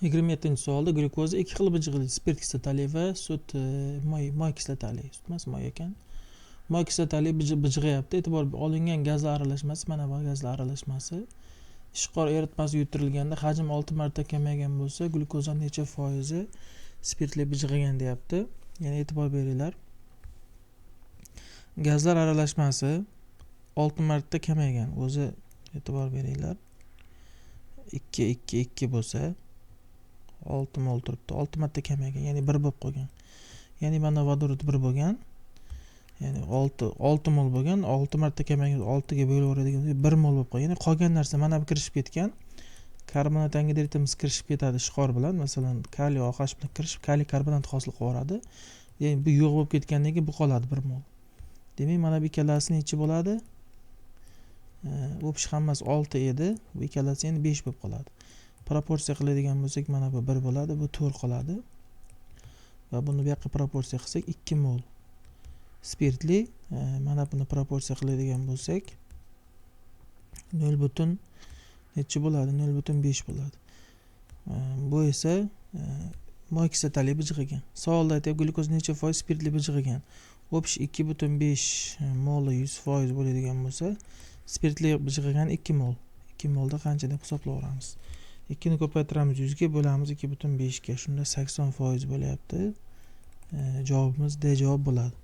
27-savolda glyukoza ikki xil bijg'ili spirt kislotali va sut moy kislotali. Sut emas, moy ekan. Moy kislotali bijg'ayapti. E'tibor olingan gazlar aralashmasi mana bu gazlar aralashmasi. Ishqor eritmasi yutirilganda hajm 6 marta kamaygan bo'lsa, glyukoza necha foizi spirtli bijg'agan deyapti. Yana e'tibor beringlar. Gazlar aralashmasi 6 marta kamaygan. O'zi e'tibor beringlar. 2 bo'lsa 6 mol turibdi. 6 marta kamaygan, ya'ni 1 bo'lib qolgan. Ya'ni mana vodorod 1 bo'lgan. Ya'ni 6 mol bo'lgan, 6 marta kamaygan, 6 ga bo'laveradigan 1 mol bo'lib qolgan. Ya'ni qolgan narsa mana bu kirishib ketgan. Karbonat angidritimiz kirishib ketadi ishqor bilan. Masalan, kaliy OH bilan kirishib, kaliy karbonat hosil qilib yuboradi. Ya'ni bu yo'q bo'lib ketgandan keyin bu qoladi 1 mol. Demak, mana bu ikkalasi necha bo'ladi? O'pish hammasi 6 edi. Bu ikkalasi endi 5 bo'lib qoladi. Proporsiya qiladigan bo'lsak, mana bu 1 bo'ladi, bu 4 qoladi. Va buni bu yoqqa proporsiya qilsak 2 mol spirtli, mana buni proporsiya qiladigan bo'lsak 0 necha bo'ladi? 0,5 bo'ladi. Bu esa moy kislotali bijg'agan. Savolda aytyapti, glyukoza necha foiz spirtli bijg'agan? O'pish 2,5 moli 100% bo'ladigan bo'lsa, spirtli bijg'agan 2 mol. 2 molda qancha deb hisoblayveramiz. 2 ni ko'paytiramiz 100 ga, bo'lamiz 2,5 ga. Shunda 80% bo'lyapti. Javobimiz D javob bo'ladi.